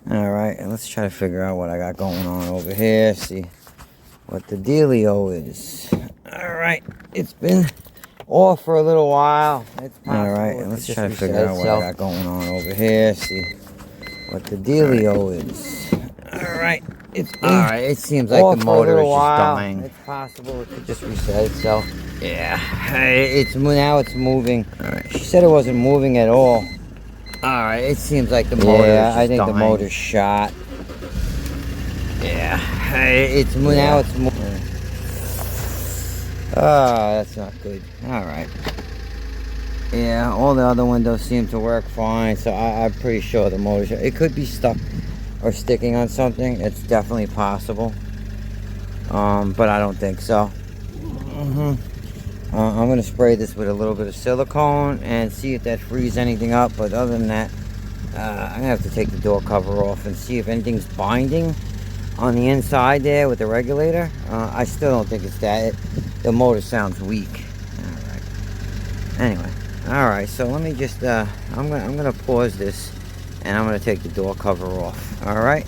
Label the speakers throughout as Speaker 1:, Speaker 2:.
Speaker 1: Alright, and let's try to figure out what I got going on over here. See what the dealio is. Alright, it's been off for a little while. It's Alright, and let's try to figure out what I got going on over here. See what the dealio is. Alright, it's been Alright, it seems like the motor is just dying. It's possible it could just reset itself. Yeah, now it's moving. Alright, she said it wasn't moving at all. Alright, it seems like the motor is just I think dying. The motor's shot. Yeah, now it's moving. That's not good. Alright. Yeah, all the other windows seem to work fine, so I'm pretty sure the motor, it could be stuck or sticking on something. It's definitely possible. But I don't think so. I'm going to spray this with a little bit of silicone and see if that frees anything up. But other than that, I'm going to have to take the door cover off and see if anything's binding on the inside there with the regulator. I still don't think it's that. The motor sounds weak. Alright. Anyway. Alright, so let me just, I'm going to pause this and I'm going to take the door cover off. Alright.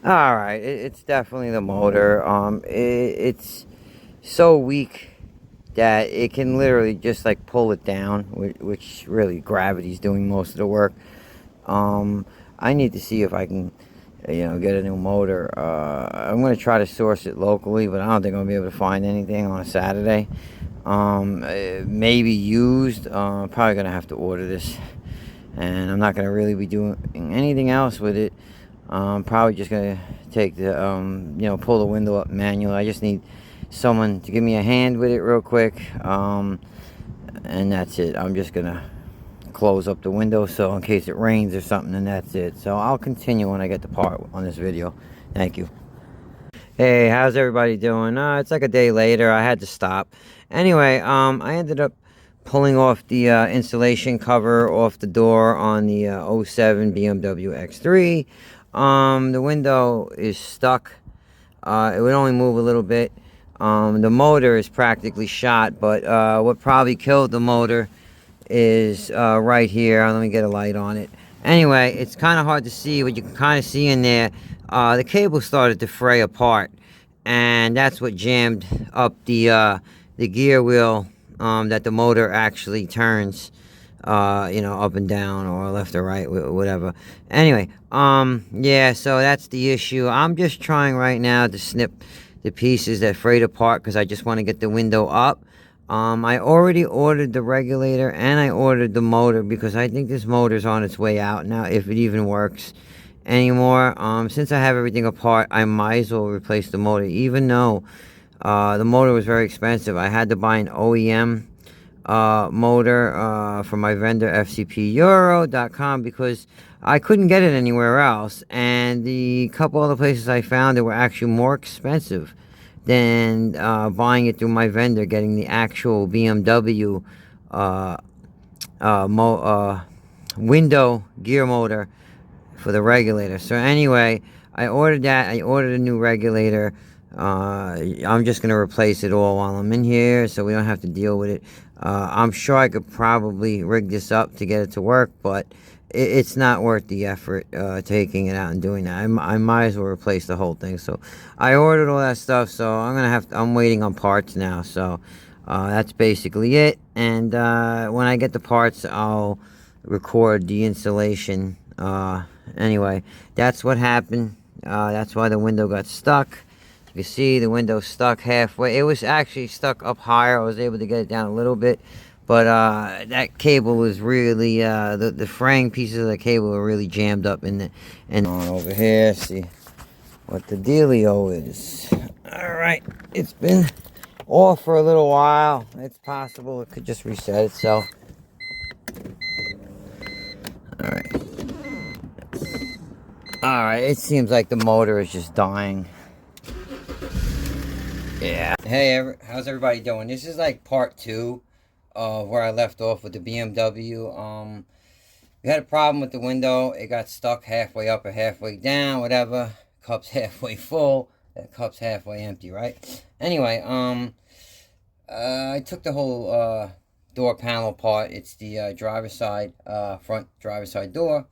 Speaker 1: Alright, it's definitely the motor. It's so weak that it can literally just like pull it down, which really gravity's doing most of the work. I need to see if I can, get a new motor. I'm going to try to source it locally, but I don't think I'll be able to find anything on a Saturday. Maybe used. Probably going to have to order this, and I'm not going to really be doing anything else with it. Probably just going to take the, pull the window up manually. I just need someone to give me a hand with it real quick, and that's it. I'm just gonna close up the window so in case it rains or something, and that's it. So I'll continue when I get the part on this video. Thank you. Hey, how's everybody doing? It's like a day later. I had to stop. Anyway, I ended up pulling off the insulation cover off the door on the 07 BMW X3. The window is stuck. It would only move a little bit. The motor is practically shot, but what probably killed the motor is right here. Let me get a light on it. Anyway, it's kind of hard to see, but you can kind of see in there, the cable started to fray apart, and that's what jammed up the gear wheel that the motor actually turns, up and down or left or right, whatever. Anyway, yeah, so that's the issue. I'm just trying right now to snip the pieces that frayed apart because I just want to get the window up. I already ordered the regulator and I ordered the motor because I think this motor's on its way out now, if it even works anymore. Since I have everything apart, I might as well replace the motor, even though the motor was very expensive. I had to buy an OEM motor from my vendor fcpeuro.com because I couldn't get it anywhere else, and the couple other places I found it were actually more expensive than buying it through my vendor, getting the actual BMW window gear motor for the regulator. So anyway, I ordered that. I ordered a new regulator. I'm just going to replace it all while I'm in here so we don't have to deal with it. I'm sure I could probably rig this up to get it to work, but it's not worth the effort taking it out and doing that. I might as well replace the whole thing. So I ordered all that stuff, so I'm waiting on parts now. So that's basically it. And when I get the parts, I'll record the installation. Anyway, that's what happened. That's why the window got stuck. You can see the window stuck halfway. It was actually stuck up higher. I was able to get it down a little bit. But that cable was really, the fraying pieces of the cable were really jammed up in the... And over here, see what the dealio is. Alright, it's been off for a little while. It's possible it could just reset itself. Alright. Alright, it seems like the motor is just dying. Yeah. Hey, how's everybody doing? This is like part 2 of where I left off with the BMW. We had a problem with the window. It got stuck halfway up or halfway down, whatever. Cup's halfway full. That cup's halfway empty, right? Anyway, I took the whole door panel part. It's the driver's side, front driver's side door,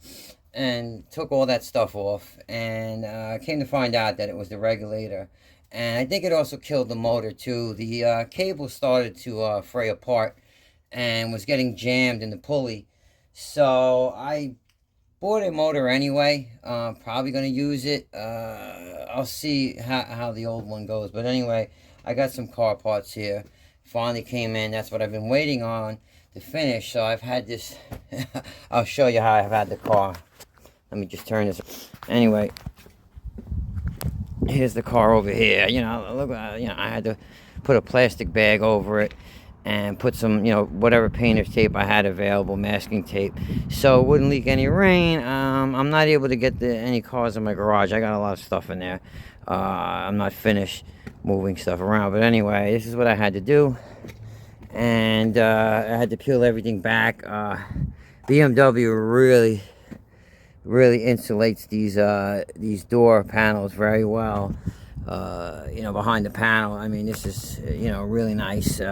Speaker 1: and took all that stuff off, and came to find out that it was the regulator. And I think it also killed the motor too. The cable started to fray apart and was getting jammed in the pulley. So I bought a motor anyway. Probably gonna use it. I'll see how the old one goes. But anyway, I got some car parts here. Finally came in. That's what I've been waiting on to finish. So I've had this. I'll show you how I've had the car. Let me just turn this. Anyway, here's the car over here. You know, look. I had to put a plastic bag over it and put some, whatever painter's tape I had available, masking tape, so it wouldn't leak any rain. I'm not able to get any cars in my garage. I got a lot of stuff in there. I'm not finished moving stuff around, but anyway, this is what I had to do, and I had to peel everything back. BMW really insulates these door panels very well. Behind the panel. I mean, this is, really nice. It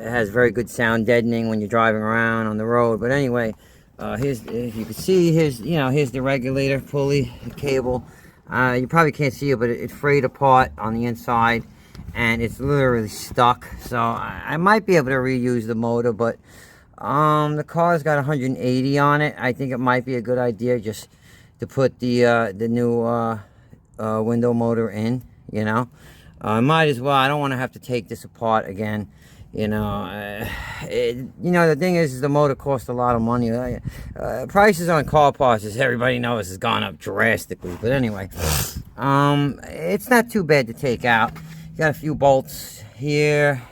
Speaker 1: has very good sound deadening when you're driving around on the road. But anyway, here's, if you can see, here's the regulator pulley, the cable. You probably can't see it, but it frayed apart on the inside, and it's literally stuck. So I might be able to reuse the motor, but the car's got 180 on it. I think it might be a good idea just to put the new window motor in. I might as well. I don't want to have to take this apart again. The thing is the motor costs a lot of money. Prices on car parts, as everybody knows, has gone up drastically. But anyway, it's not too bad to take out. You got a few bolts here,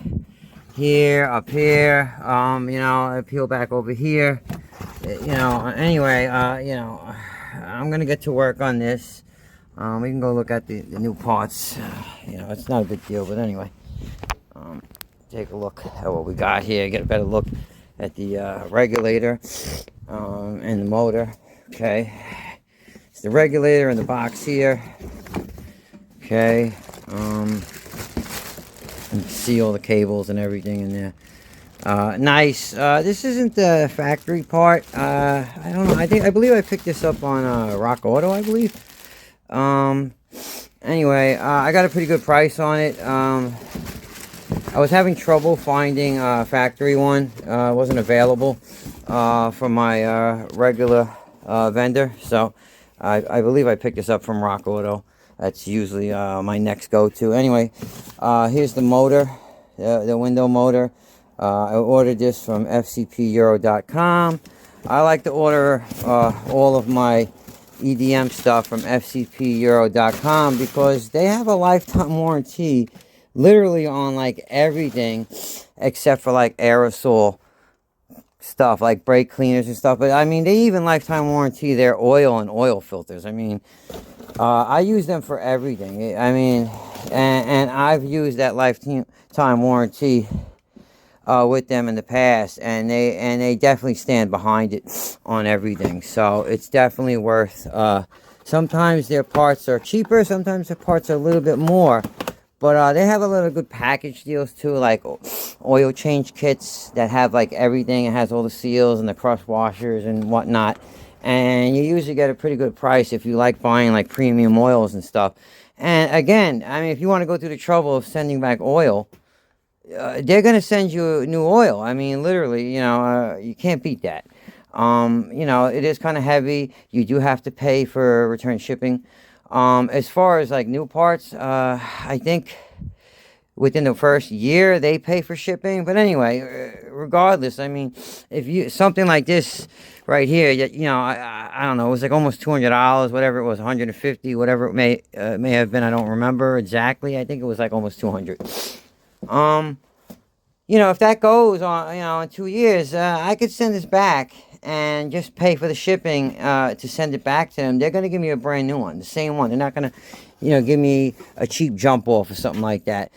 Speaker 1: up here. I peel back over here. Anyway, I'm gonna get to work on this. We can go look at the new parts. It's not a big deal, but anyway, take a look at what we got here. Get a better look at the regulator and the motor. Okay, it's the regulator in the box here. Okay, you can see all the cables and everything in there. Nice. This isn't the factory part. I don't know. I believe I picked this up on Rock Auto, I believe. Anyway, I got a pretty good price on it. I was having trouble finding a factory one. It wasn't available from my regular vendor, so I believe I picked this up from Rock Auto. That's usually my next go-to. Anyway, here's the motor, the window motor. I ordered this from fcpeuro.com. I like to order all of my EDM stuff from fcpeuro.com because they have a lifetime warranty literally on like everything except for like aerosol stuff like brake cleaners and stuff. But I mean, they even lifetime warranty their oil and oil filters. I mean, I use them for everything. I mean, and I've used that lifetime warranty with them in the past, and they definitely stand behind it on everything. So it's definitely worth. Sometimes their parts are cheaper, sometimes their parts are a little bit more, but they have a lot of good package deals too, like oil change kits that have like everything. It has all the seals and the crush washers and whatnot, and you usually get a pretty good price if you like buying like premium oils and stuff. And again, I mean, if you want to go through the trouble of sending back oil, they're going to send you new oil. I mean, literally, you can't beat that. It is kind of heavy. You do have to pay for return shipping. As far as like new parts, I think within the first year they pay for shipping. But anyway, regardless, I mean, if you something like this right here, I don't know, it was like almost $200, whatever it was, 150, whatever it may have been. I don't remember exactly. I think it was like almost 200. If that goes on, in 2 years, I could send this back and just pay for the shipping to send it back to them. They're going to give me a brand new one, the same one. They're not going to, give me a cheap jump off or something like that.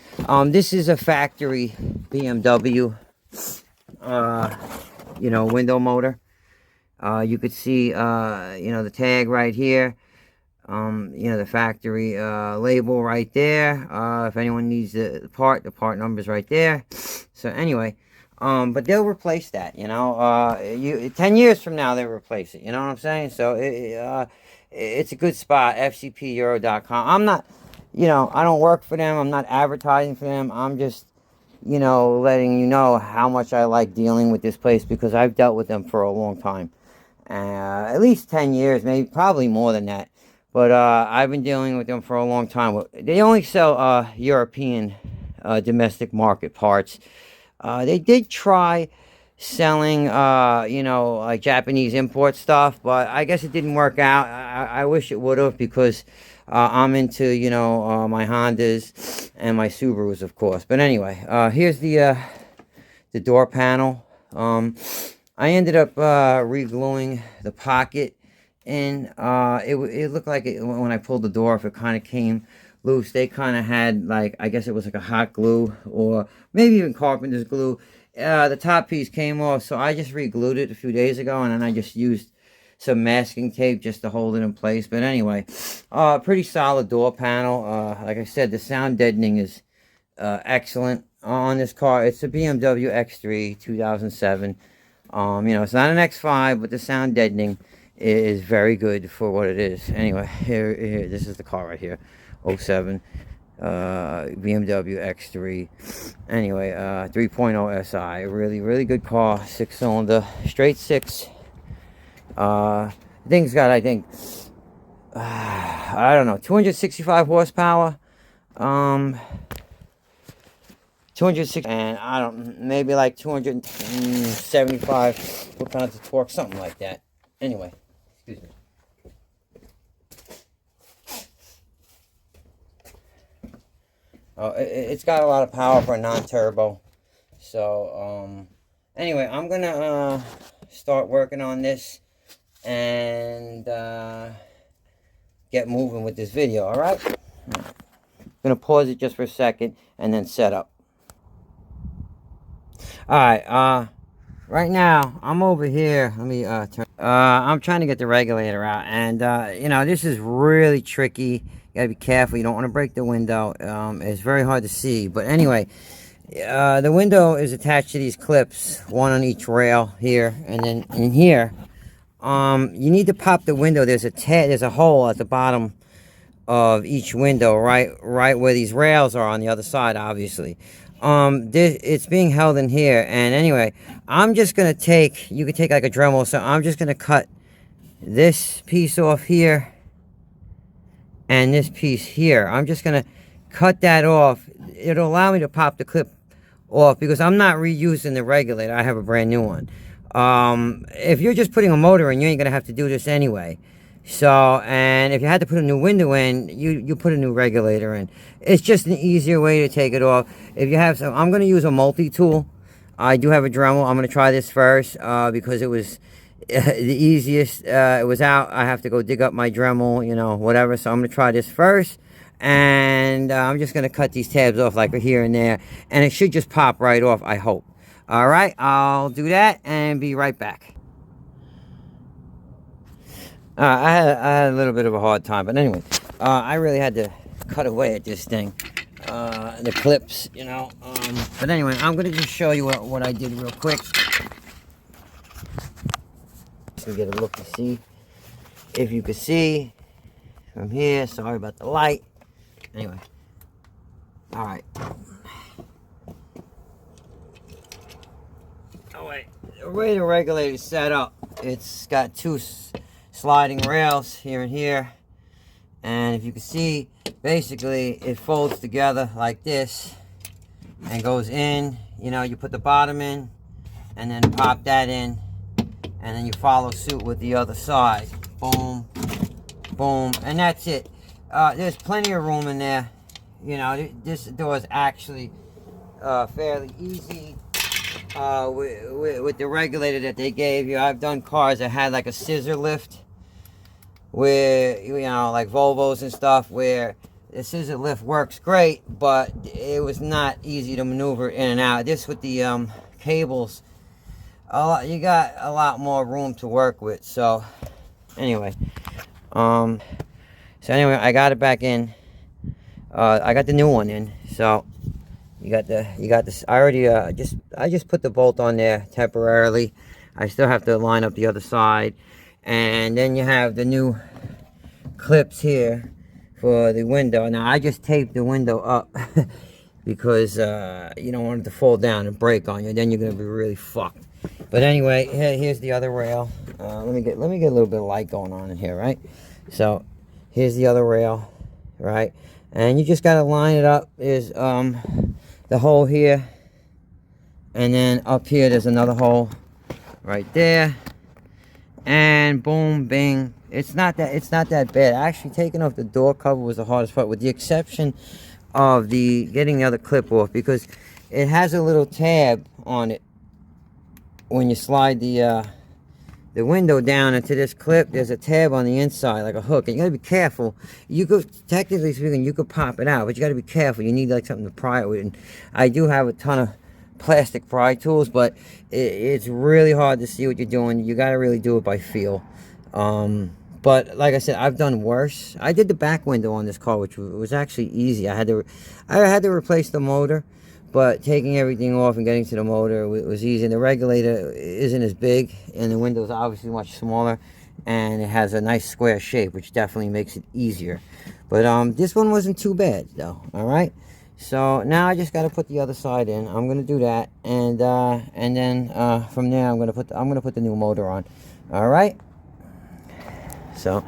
Speaker 1: This is a factory BMW, window motor. You could see, the tag right here. The factory label right there. If anyone needs the part number's right there. So anyway, But they'll replace that, 10 years from now, they'll replace it. You know what I'm saying? So it's a good spot, fcpeuro.com. I'm not, I don't work for them. I'm not advertising for them. I'm just, letting you know how much I like dealing with this place because I've dealt with them for a long time. At least 10 years, maybe probably more than that. But I've been dealing with them for a long time. They only sell European domestic market parts. They did try selling, like Japanese import stuff, but I guess it didn't work out. I wish it would have because I'm into, my Hondas and my Subarus, of course. But anyway, here's the door panel. I ended up re-gluing the pocket in. It looked like when I pulled the door off, it kind of came loose. They kind of had, like, I guess it was like a hot glue or maybe even carpenter's glue. The top piece came off, so I just re-glued it a few days ago, and then I just used some masking tape just to hold it in place. But anyway, pretty solid door panel. Like I said, the sound deadening is excellent on this car. It's a BMW X3 2007. It's not an X5, but the sound deadening is very good for what it is. Anyway, here this is the car right here. 07 BMW X3. Anyway, 3.0 SI. Really good car. 6-cylinder. Straight 6. Thing's got, I think, I don't know, 265 horsepower. 206, and I don't, maybe like 275 foot-pounds of torque, something like that. Anyway, excuse me. It's got a lot of power for a non-turbo. So, anyway, I'm gonna start working on this and get moving with this video. All right. I'm gonna pause it just for a second and then set up. Alright, right now, I'm over here. Let me, turn, I'm trying to get the regulator out, and, this is really tricky. You gotta be careful, you don't want to break the window. It's very hard to see, but anyway, the window is attached to these clips, one on each rail here, and then in here, you need to pop the window. There's a hole at the bottom of each window, right where these rails are on the other side, obviously. It's being held in here, and anyway, I'm just gonna take, you could take like a Dremel, so I'm just gonna cut this piece off here and this piece here. I'm just gonna cut that off. It'll allow me to pop the clip off because I'm not reusing the regulator. I have a brand new one. If you're just putting a motor in, you ain't gonna have to do this anyway. So, and if you had to put a new window in, you put a new regulator in. It's just an easier way to take it off. If you have some, I'm going to use a multi-tool. I do have a Dremel. I'm going to try this first because it was the easiest. It was out. I have to go dig up my Dremel, whatever. So I'm going to try this first. And I'm just going to cut these tabs off like here and there. And it should just pop right off, I hope. All right, I'll do that and be right back. I had a little bit of a hard time, but anyway, I really had to cut away at this thing, the clips, but anyway, I'm going to just show you what I did real quick, so get a look to see if you can see from here. Sorry about the light. Anyway, all right. Oh wait, the way the regulator is set up, it's got two sliding rails here and here, and if you can see, basically it folds together like this and goes in. You put the bottom in and then pop that in, and then you follow suit with the other side. Boom, boom, and that's it. There's plenty of room in there. This door is actually fairly easy with the regulator that they gave you. I've done cars that had like a scissor lift, where like Volvos and stuff, where the scissor lift works great, but it was not easy to maneuver in and out. This with the cables, you got a lot more room to work with. So anyway, I got it back in. I got the new one in, so You got this. I already I just put the bolt on there temporarily. I still have to line up the other side, and then you have the new clips here for the window. Now I just taped the window up because you don't want it to fall down and break on you. Then you're gonna be really fucked. But anyway, here's the other rail. Let me get a little bit of light going on in here, right? So here's the other rail, right? And you just gotta line it up. There's the hole here, and then up here there's another hole right there, and boom, bing. It's not that bad. Actually, taking off the door cover was the hardest part, with the exception of getting the other clip off, because it has a little tab on it. When you slide the window down into this clip, there's a tab on the inside, like a hook, and you gotta be careful. You could, technically speaking, you could pop it out, but you gotta be careful. You need like something to pry it with. And I do have a ton of plastic pry tools, but it's really hard to see what you're doing. You gotta really do it by feel. But like I said, I've done worse. I did the back window on this car, which was actually easy. I had to replace the motor. But taking everything off and getting to the motor was easy. And the regulator isn't as big, and the window is obviously much smaller, and it has a nice square shape, which definitely makes it easier. But this one wasn't too bad, though. All right. So now I just got to put the other side in. I'm gonna do that, and then from there I'm gonna put the new motor on. All right. So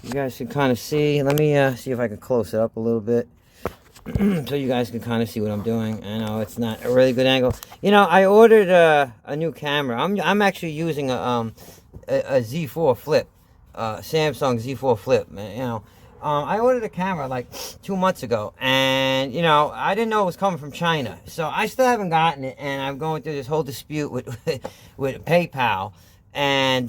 Speaker 1: you guys can kind of see. Let me see if I can close it up a little bit. So you guys can kind of see what I'm doing. I know it's not a really good angle. You know, I ordered a new camera. I'm actually using a Z4 Flip, Samsung Z4 Flip. Man, you know, I ordered a camera like 2 months ago, and you know, I didn't know it was coming from China, so I still haven't gotten it, and I'm going through this whole dispute with PayPal. And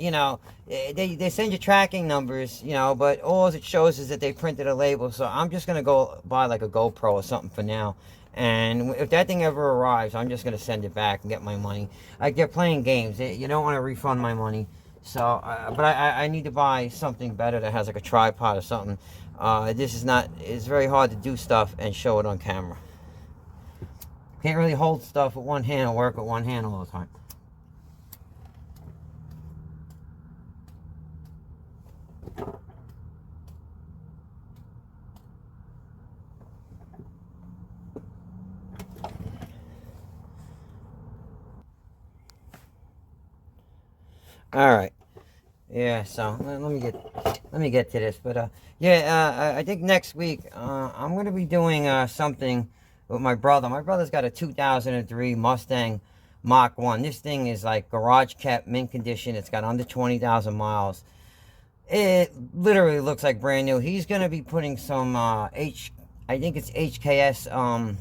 Speaker 1: you know, they send you tracking numbers, you know, but all it shows is that they printed a label. So I'm just gonna go buy like a GoPro or something for now, and if that thing ever arrives, I'm just gonna send it back and get my money. Like, they're playing games. You don't want to refund my money. So but I need to buy something better that has like a tripod or something. It's very hard to do stuff and show it on camera. Can't really hold stuff with one hand or work with one hand all the time. All right. Yeah. So let me get to this. But yeah. I think next week I'm gonna be doing something with my brother. My brother's got a 2003 Mustang Mach 1. This thing is like garage kept, mint condition. It's got under 20,000 miles. It literally looks like brand new. He's gonna be putting some I think it's HKS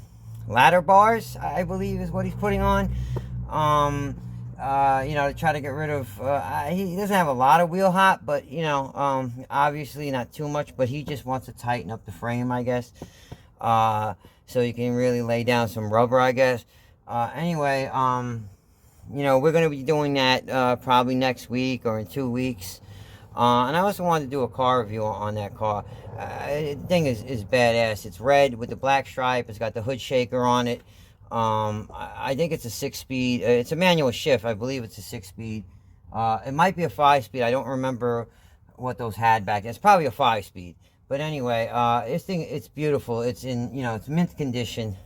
Speaker 1: ladder bars, I believe is what he's putting on. You know, to try to get rid of, he doesn't have a lot of wheel hop, but, you know, obviously not too much, but he just wants to tighten up the frame, I guess, so you can really lay down some rubber, I guess. Anyway, you know, we're going to be doing that, probably next week or in 2 weeks, and I also wanted to do a car review on that car. The thing is badass. It's red with the black stripe. It's got the hood shaker on it. I think it's a 6-speed. It's a manual shift. I believe it's a 6-speed. It might be a 5-speed. I don't remember what those had back then. It's probably a 5-speed. But anyway, this thing, it's beautiful. It's in, you know, it's mint condition.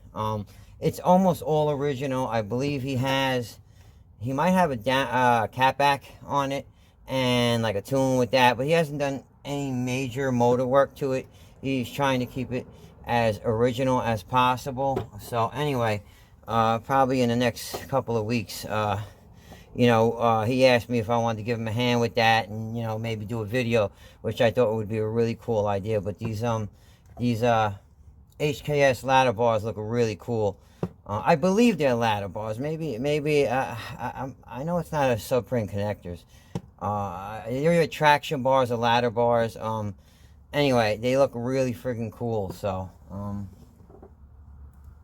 Speaker 1: It's almost all original. I believe he might have a catback on it and like a tune with that, but he hasn't done any major motor work to it. He's trying to keep it as original as possible. So anyway, probably in the next couple of weeks, you know, he asked me if I wanted to give him a hand with that, and, you know, maybe do a video, which I thought would be a really cool idea. But these HKS ladder bars look really cool. I believe they're ladder bars. Maybe I know it's not a subframe connectors. They're either traction bars or ladder bars. Anyway, they look really freaking cool. So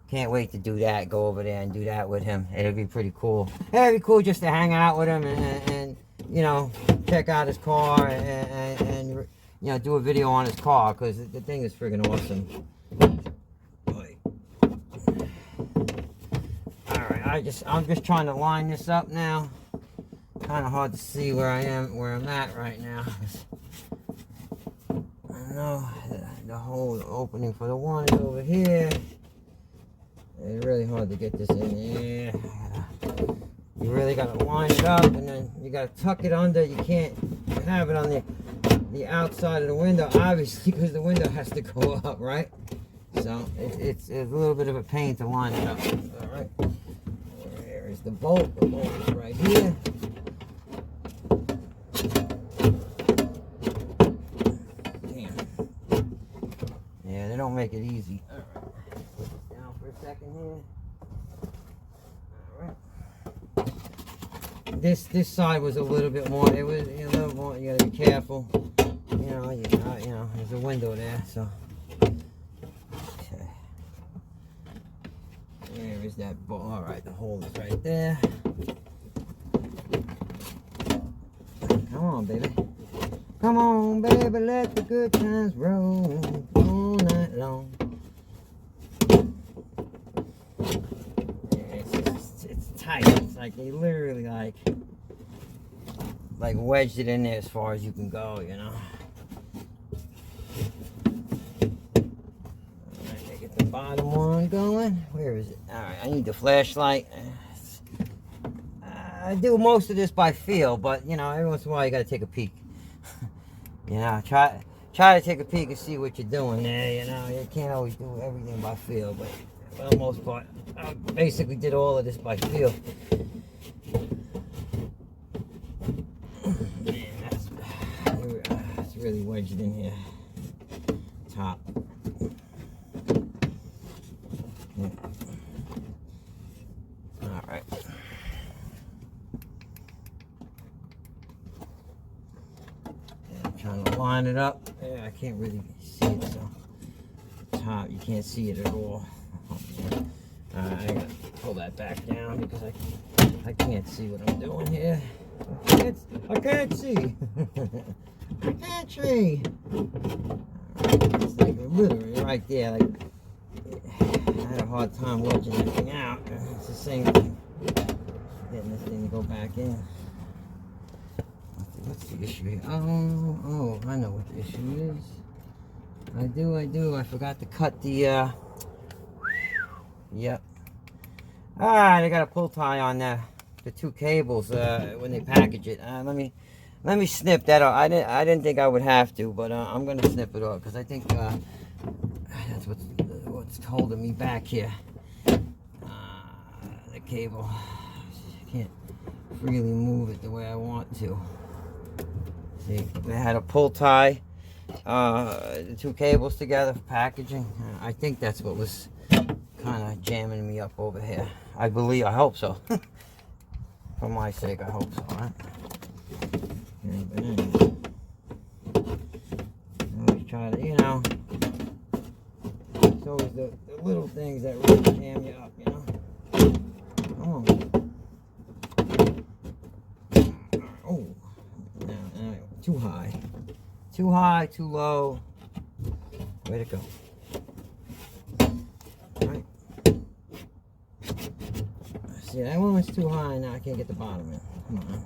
Speaker 1: can't wait to do that. Go over there and do that with him. It'll be pretty cool. It'll be cool just to hang out with him and you know, check out his car and you know, do a video on his car, because the thing is freaking awesome. I'm just trying to line this up now. Kind of hard to see where I'm at right now. I know the whole opening for the one is over here. It's really hard to get this in there. You really got to line it up, and then you got to tuck it under. You can't have it on the outside of the window, obviously, because the window has to go up, right? So it's a little bit of a pain to line it up. All right. There is the bolt. The bolt is right here. Damn. Yeah, they don't make it easy. All right. Put this down for a second here. This side was a little bit more. It was a little more. You gotta be careful. You know, there's a window there, so. Okay. Where is that ball? All right, the hole is right there. Come on, baby. Come on, baby. Let the good times roll all night long. It's tight. It's like they literally like wedged it in there as far as you can go, you know. Alright, I get the bottom one going. Where is it? Alright, I need the flashlight. I do most of this by feel, but you know, every once in a while you gotta take a peek. You know, try to take a peek and see what you're doing there, you know. You can't always do everything by feel, but for the most part, I basically did all of this by feel. Man, that's really wedged in here. Top. Yeah. All right. I'm trying to line it up. Yeah, I can't really see it, so top, you can't see it at all. I gotta pull that back down because I can't see what I'm doing here. I can't see. I can't see. It's like literally right there. Like I had a hard time wedging that thing out. It's the same thing. Getting this thing to go back in. What's the issue here? Oh, I know what the issue is. I do. I forgot to cut the. Yep. Alright, I got a pull tie on the two cables when they package it. Let me snip that off. I didn't think I would have to, but I'm gonna snip it off because I think that's what's holding me back here. The cable. I can't freely move it the way I want to. See, they had a pull tie the two cables together for packaging. I think that's what was kind of jamming me up over here. I hope so. For my sake, I hope so, right? Yeah, but anyway. Always try to, you know, it's always the little things that really jam you up, you know? Come on. Oh. No, too high. Too high, too low. Way to go. Alright. See, that one was too high, now I can't get the bottom in. Come on.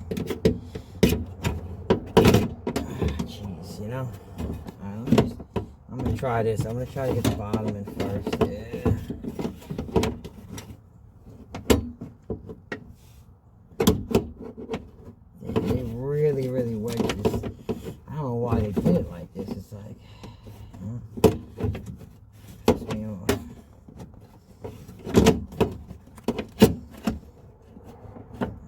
Speaker 1: Jeez, you know? Alright, I'm gonna try this. I'm gonna try to get the bottom in first. Yeah. They really, really wedged this. I don't know why they did it like this. It's like, piss me off.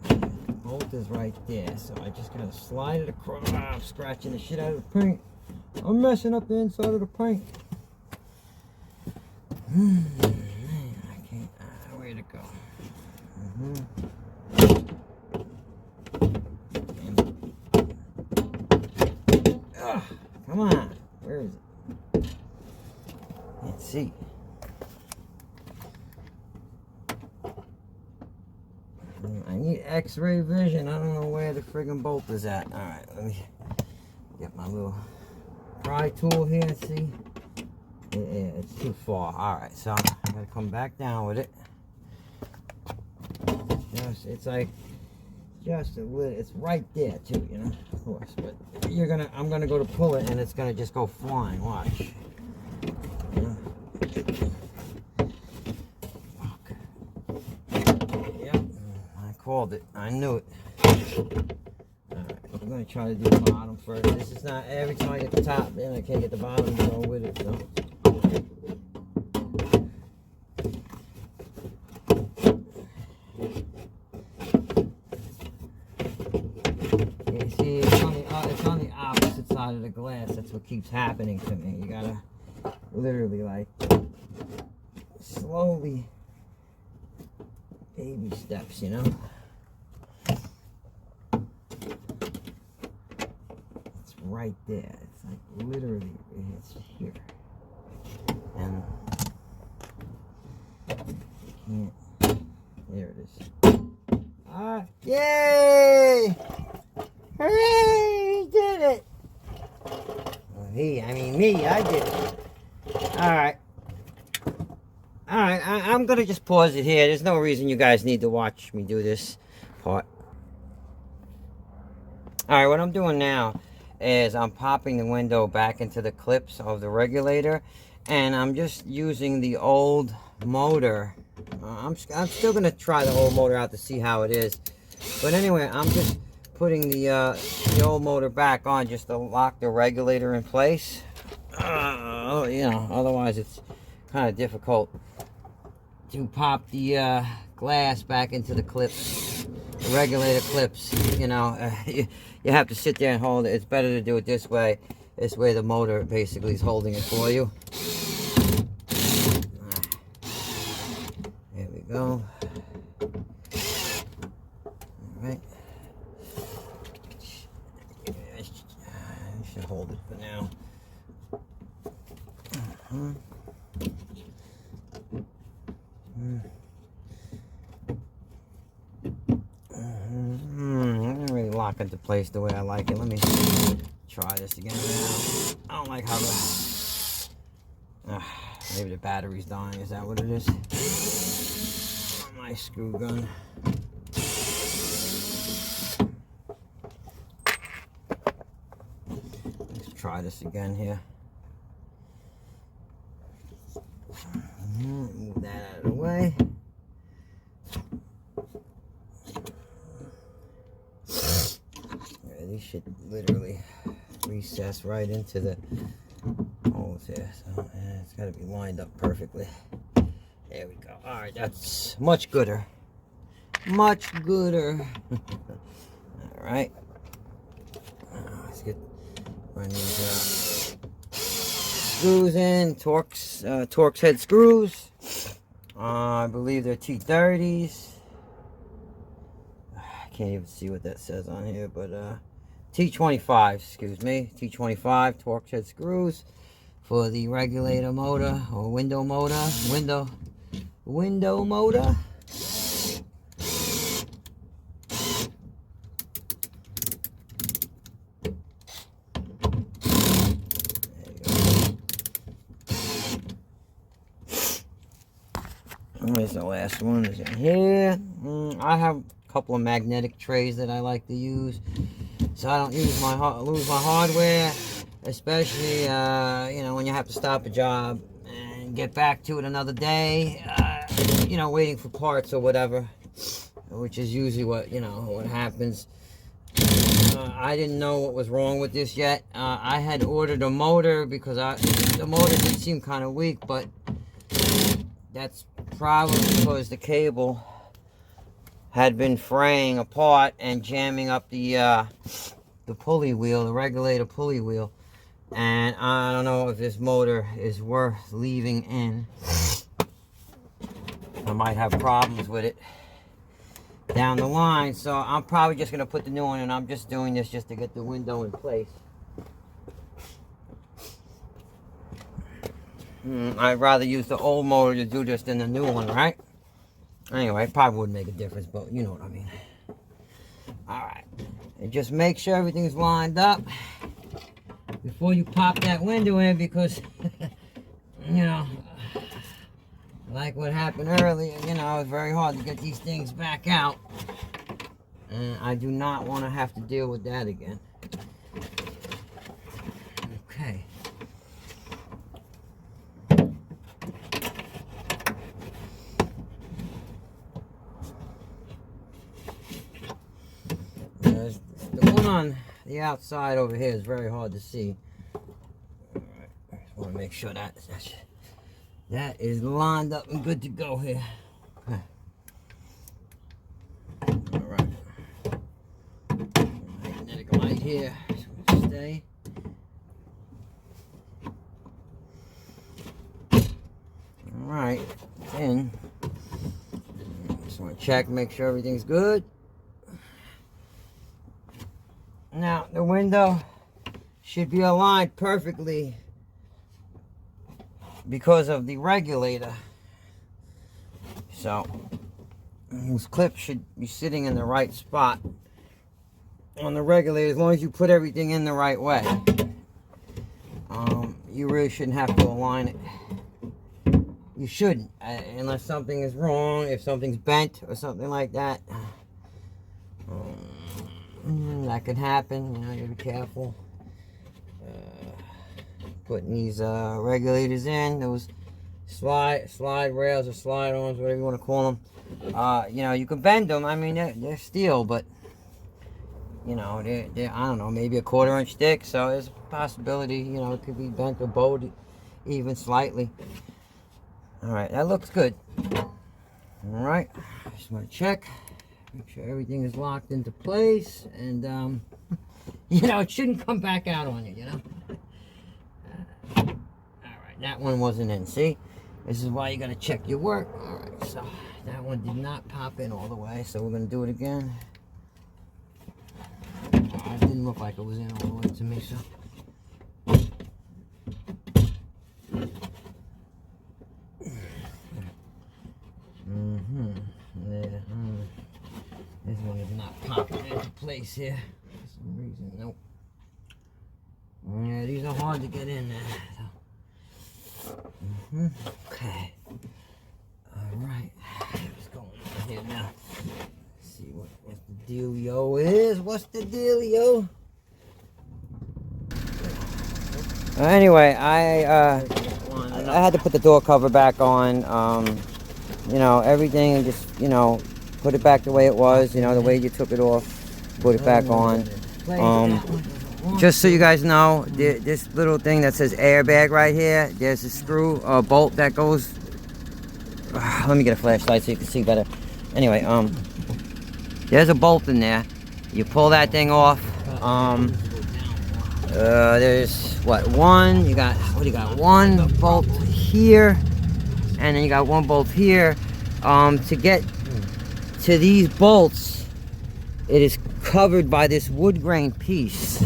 Speaker 1: The bolt is right there, so I just gotta slide it across. I'm scratching the shit out of the paint. I'm messing up the inside of the paint. I can't. Where to go? Come on. Where is it? Let's see. I need X-ray vision. I don't know where the friggin' bolt is at. Alright, let me get my little pry tool here and see. Yeah, it's too far. Alright, so I gotta come back down with it. it's like just a little. It's right there too, you know. Of course, but I'm gonna go to pull it, and it's gonna just go flying. Watch. You know? Yep, I called it. I knew it. Alright, I'm gonna try to do the bottom first. This is not every time I get the top, then I can't get the bottom to go with it. So. Side of the glass. That's what keeps happening to me. You gotta literally like slowly, baby steps, you know. It's right there. It's like literally it's here, and you can't. There it is. Yay! Hooray! Did it! Me, I did it. Alright. I'm gonna just pause it here. There's no reason you guys need to watch me do this part. Alright, what I'm doing now is I'm popping the window back into the clips of the regulator, and I'm just using the old motor. I'm still gonna try the old motor out to see how it is. But anyway, I'm just putting the old motor back on just to lock the regulator in place. You know, otherwise it's kind of difficult to pop the glass back into the clips, the regulator clips. You know, you have to sit there and hold it. It's better to do it this way. This way the motor basically is holding it for you. There we go. All right. I should hold it for now. Not really lock into place the way I like it. Let me try this again now. I don't like how maybe the battery's dying. Is that what it is? Oh, my screw gun. Let's try this again here. Move that out of the way. Yeah, these should literally recess right into the holes here. So it's got to be lined up perfectly. There we go. All right, that's much gooder. Much gooder. All right. Let's get run these screws in. Torx head screws. I believe they're T30s. I can't even see what that says on here, but T25, excuse me. T25 Torx head screws for the regulator motor or window motor. Window motor. Where's the last one? Is in here. I have a couple of magnetic trays that I like to use, so I don't lose my hardware, especially you know, when you have to stop a job and get back to it another day. You know, waiting for parts or whatever, which is usually what happens. I didn't know what was wrong with this yet. I had ordered a motor because the motor did seem kind of weak, but that's probably because the cable had been fraying apart and jamming up the pulley wheel, the regulator pulley wheel. And I don't know if this motor is worth leaving in. I might have problems with it down the line, so I'm probably just going to put the new one in. I'm just doing this just to get the window in place. I'd rather use the old motor to do this than the new one, right? Anyway, it probably wouldn't make a difference, but you know what I mean. Alright. And just make sure everything's lined up before you pop that window in, because, you know, like what happened earlier, you know, it's very hard to get these things back out. And I do not want to have to deal with that again. Okay. The one on the outside over here is very hard to see. Alright, I just want to make sure that is lined up and good to go here. Okay. Alright. Magnetic light here. Just stay. Alright, then just want to check, make sure everything's good. Now, the window should be aligned perfectly because of the regulator. So, these clips should be sitting in the right spot on the regulator as long as you put everything in the right way. You really shouldn't have to align it. You shouldn't, unless something is wrong, if something's bent or something like that. That could happen, you know, you gotta be careful. Putting these regulators in, those slide rails or slide arms, whatever you want to call them. You know, you can bend them. I mean, they're steel, but you know, they're I don't know, maybe a 1/4 inch thick. So there's a possibility, you know, it could be bent or bowed even slightly. All right, that looks good. All right, just want to check. Make sure everything is locked into place, and you know, it shouldn't come back out on you, you know. All right, that one wasn't in. See, this is why you got to check your work. All right, so that one did not pop in all the way, so we're gonna do it again. It didn't look like it was in all the way to me, so. Yeah. This one is not popping into place here for some reason. Nope. Yeah, these are hard to get in there. So. Okay. Alright. What's going on here now? Let's see what the dealio is. What's the dealio? Anyway, I had to put the door cover back on. You know, everything, just, you know, put it back the way it was, you know, the way you took it off, put it back on. Just so you guys know, this little thing that says airbag right here, there's a screw, bolt that goes, let me get a flashlight so you can see better. Anyway, there's a bolt in there. You pull that thing off. There's, what, one, you got one bolt here, and then you got one bolt here. To get to these bolts, it is covered by this wood grain piece.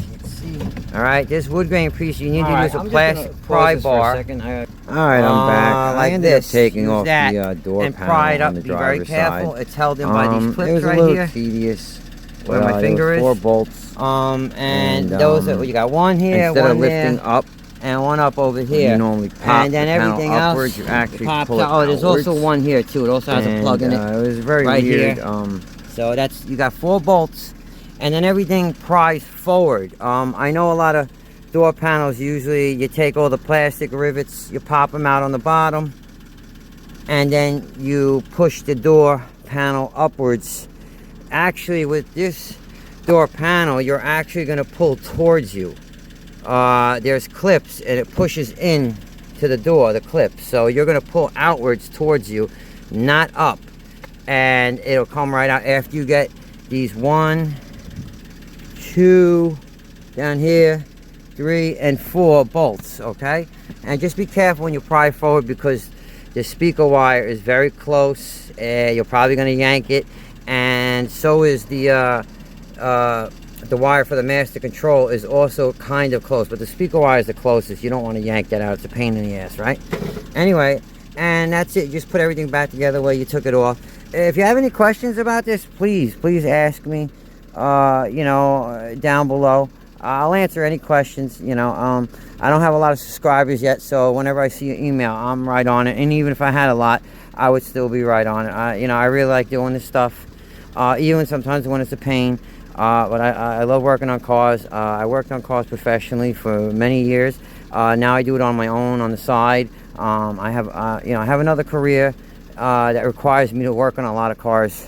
Speaker 1: All right, this wood grain piece, you need to use a plastic pry bar. All right, I'm back. Like I ended up taking off the door and pry it up. Be very careful. It's held in by these clips right here. It was a little tedious. Where my finger is. 4 bolts. And those are, you got one here, instead one of lifting there, up, and one up over here. You normally pop and then the everything else upwards, you actually pull it out. Oh, there's also one here too. It also has a plug in it. It was very right weird. Here. So that's, you got 4 bolts, and then everything pries forward. I know a lot of door panels, usually you take all the plastic rivets, you pop them out on the bottom, and then you push the door panel upwards. Actually, with this door panel, you're actually going to pull towards you. There's clips, and it pushes in to the door, the clips. So you're going to pull outwards towards you, not up. And it'll come right out after you get these 1, 2, down here, 3, and 4 bolts, okay? And just be careful when you pry forward, because the speaker wire is very close. You're probably going to yank it. And so is the wire for the master control is also kind of close, but the speaker wire is the closest. You don't want to yank that out. It's a pain in the ass, right? Anyway, and that's it. Just put everything back together where you took it off. If you have any questions about this, please ask me, you know, down below. I'll answer any questions, you know. I don't have a lot of subscribers yet, so whenever I see your email, I'm right on it. And even if I had a lot, I would still be right on it. You know, I really like doing this stuff. even sometimes when it's a pain. But I love working on cars. I worked on cars professionally for many years. Now I do it on my own on the side. I have I have another career that requires me to work on a lot of cars.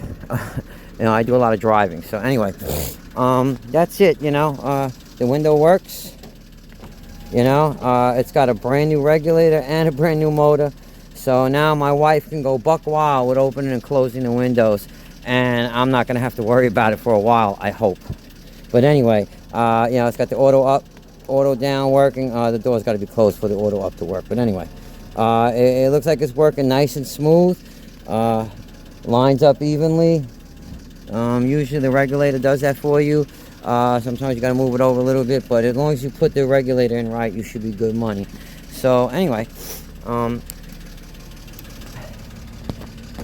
Speaker 1: I do a lot of driving. So anyway, that's it. The window works. It's got a brand new regulator and a brand new motor. So now my wife can go buck wild with opening and closing the windows, and I'm not going to have to worry about it for a while, I hope. But anyway, it's got the auto up, auto down working. The door's got to be closed for the auto up to work. But anyway, it looks like it's working nice and smooth. Lines up evenly. Usually the regulator does that for you. Sometimes you got to move it over a little bit, but as long as you put the regulator in right, you should be good money. So anyway,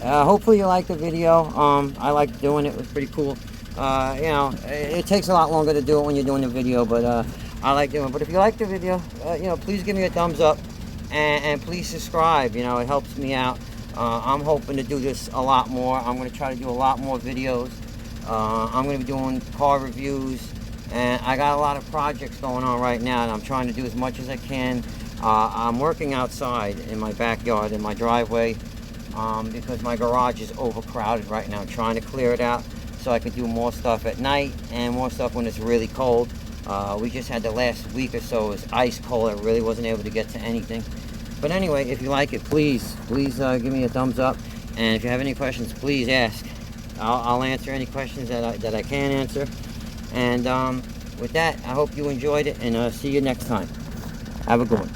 Speaker 1: hopefully you like the video. I like doing it. It was pretty cool. It takes a lot longer to do it when you're doing the video, but I like doing it. But if you like the video, please give me a thumbs up, and please subscribe. It helps me out. I'm hoping to do this a lot more. I'm going to try to do a lot more videos. I'm going to be doing car reviews, and I got a lot of projects going on right now, and I'm trying to do as much as I can. I'm working outside in my backyard, in my driveway, because my garage is overcrowded right now. I'm trying to clear it out so I can do more stuff at night and more stuff when it's really cold. We just had the last week or so, it was ice cold. I really wasn't able to get to anything. But anyway, if you like it, please give me a thumbs up. And if you have any questions, please ask. I'll answer any questions that I can answer. And with that, I hope you enjoyed it, and see you next time. Have a good one.